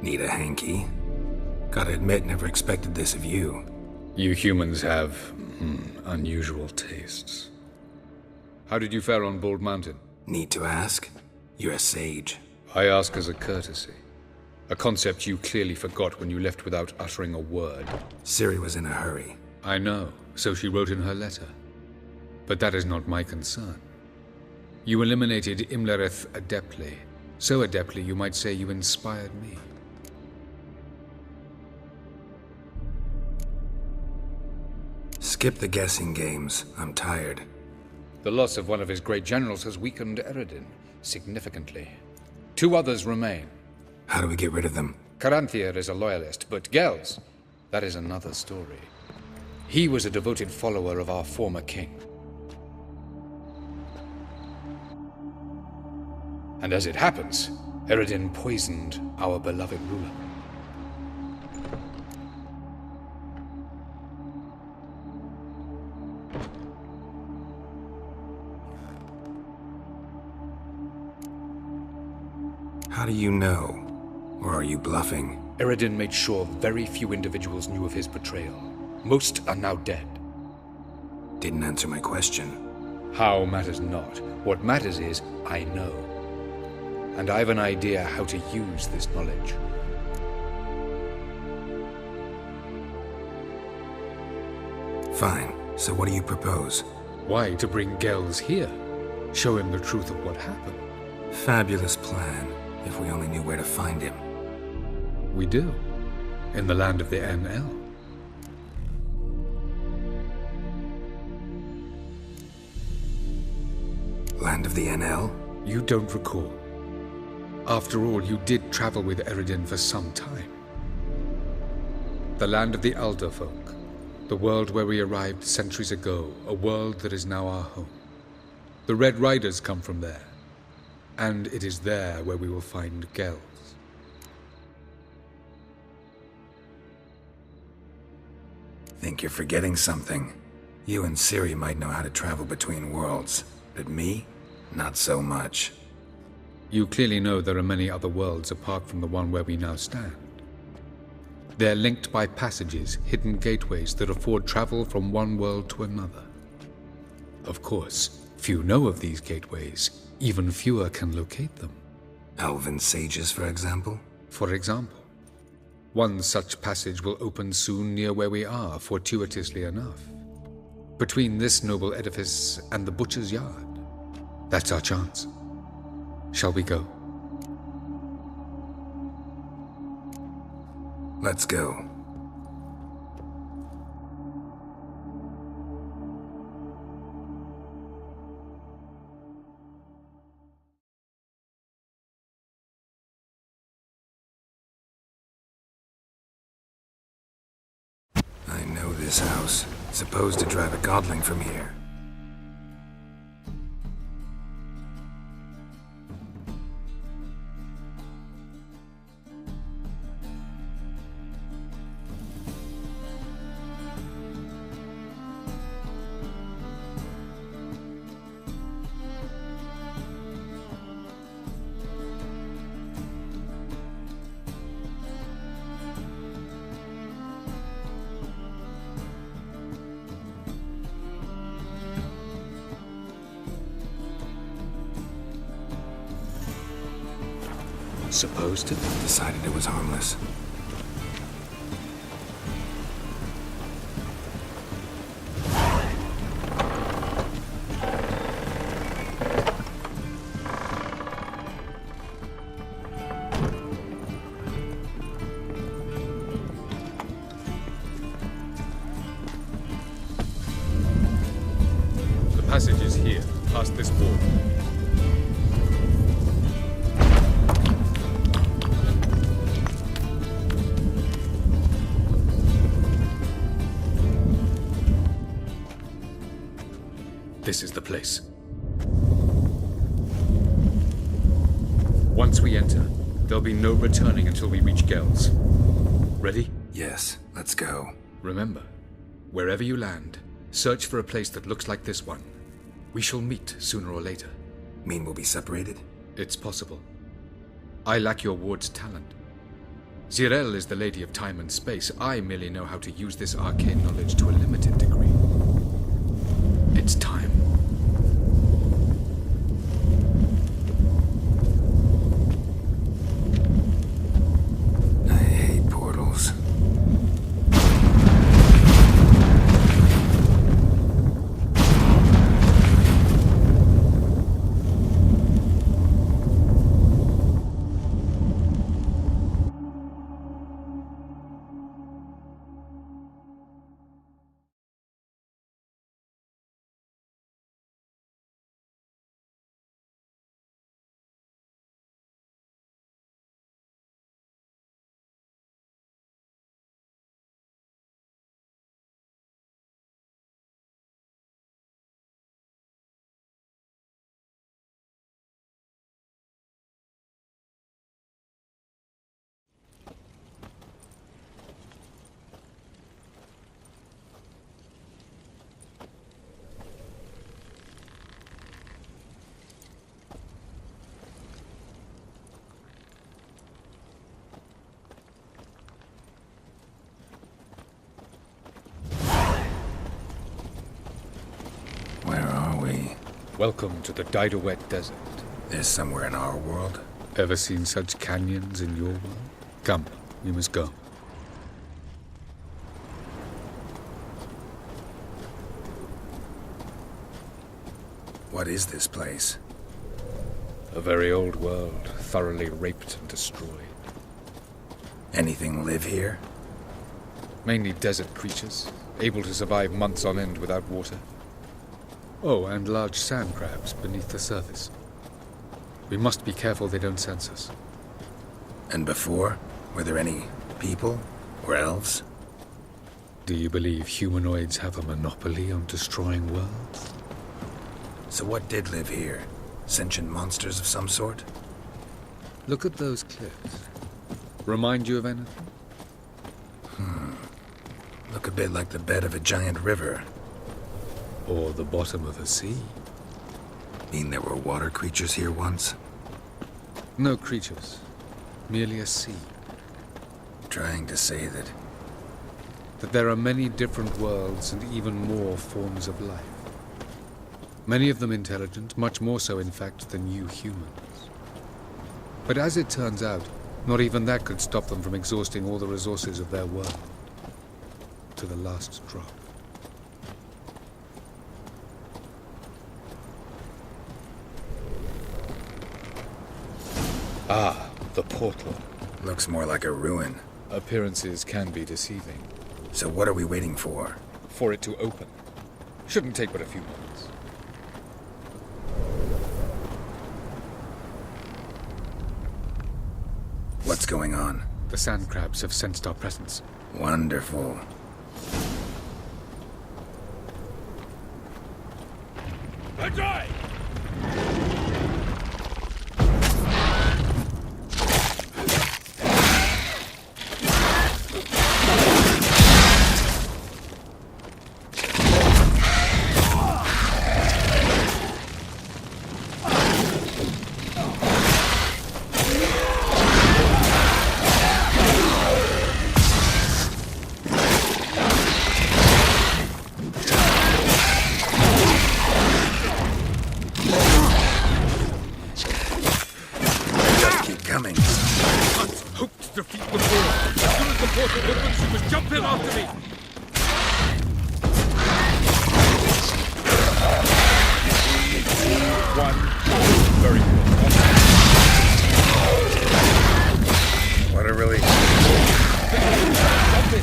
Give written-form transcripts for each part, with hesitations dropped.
Need a hanky? Gotta admit, never expected this of you. You humans have unusual tastes. How did you fare on Bald Mountain? Need to ask? You're a sage. I ask as a courtesy. A concept you clearly forgot when you left without uttering a word. Ciri was in a hurry. I know, so she wrote in her letter. But that is not my concern. You eliminated Imlerith adeptly. So adeptly you might say you inspired me. Skip the guessing games. I'm tired. The loss of one of his great generals has weakened Eredin significantly. 2 others remain. How do we get rid of them? Caranthir is a loyalist, but Gels, that is another story. He was a devoted follower of our former king. And as it happens, Eredin poisoned our beloved ruler. How do you know? Or are you bluffing? Eredin made sure very few individuals knew of his betrayal. Most are now dead. Didn't answer my question. How matters not. What matters is, I know. And I have an idea how to use this knowledge. Fine. So what do you propose? Why, to bring Gels here. Show him the truth of what happened. Fabulous plan, if we only knew where to find him. We do. In the land of the NL. Land of the NL? You don't recall. After all, you did travel with Eredin for some time. The land of the Alderfolk. The world where we arrived centuries ago. A world that is now our home. The Red Riders come from there. And it is there where we will find Gels. Think you're forgetting something. You and Ciri might know how to travel between worlds, but me? Not so much. You clearly know there are many other worlds apart from the one where we now stand. They're linked by passages, hidden gateways that afford travel from one world to another. Of course, few know of these gateways. Even fewer can locate them. Elven sages, for example? For example. One such passage will open soon near where we are, fortuitously enough. Between this noble edifice and the butcher's yard. That's our chance. Shall we go? Let's go. I know this house. Supposed to drive a godling from here. Supposed to? Decided it was harmless. The passage is here, past this wall. This is the place. Once we enter, there'll be no returning until we reach Gels. Ready? Yes, let's go. Remember, wherever you land, search for a place that looks like this one. We shall meet sooner or later. Mean we'll be separated? It's possible. I lack your ward's talent. Zirel is the Lady of Time and Space. I merely know how to use this arcane knowledge to a limited degree. It's time. I hate portals. Where are we? Welcome to the Daidoet Desert. There's somewhere in our world? Ever seen such canyons in your world? Come, we must go. What is this place? A very old world, thoroughly raped and destroyed. Anything live here? Mainly desert creatures, able to survive months on end without water. Oh, and large sand crabs beneath the surface. We must be careful they don't sense us. And before? Were there any people? Or elves? Do you believe humanoids have a monopoly on destroying worlds? So what did live here? Sentient monsters of some sort? Look at those cliffs. Remind you of anything? Look a bit like the bed of a giant river. Or the bottom of a sea? Mean there were water creatures here once? No creatures. Merely a sea. Trying to say that... That there are many different worlds and even more forms of life. Many of them intelligent, much more so in fact than you humans. But as it turns out, not even that could stop them from exhausting all the resources of their world. To the last drop. Ah, the portal. Looks more like a ruin. Appearances can be deceiving. So what are we waiting for? For it to open. Shouldn't take but a few moments. What's going on? The sand crabs have sensed our presence. Wonderful. Enjoy! Coming. Once hoped to defeat the war. As soon as the portal opens, you must jump in after me. One. Very good. What a relief. Jump in.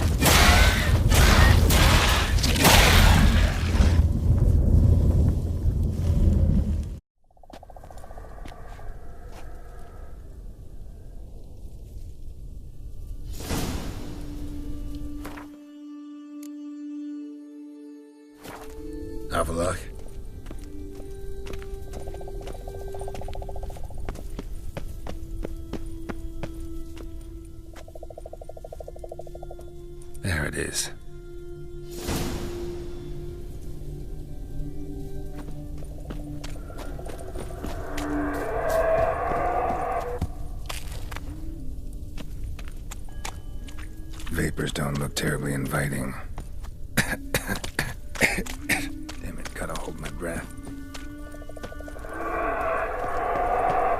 Avalok. There it is. vapors don't look terribly inviting. Damn it, gotta hold my breath.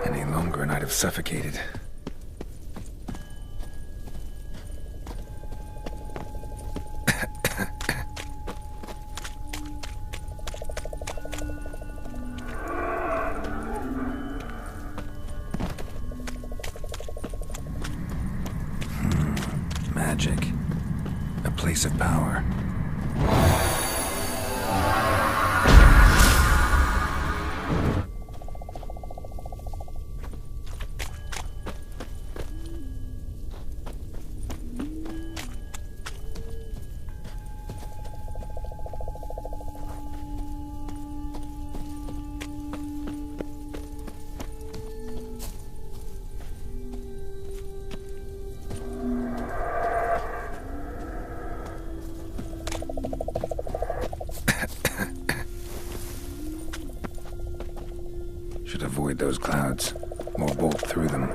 Any longer and I'd have suffocated. Magic. A place of power. Should avoid those clouds, or bolt through them.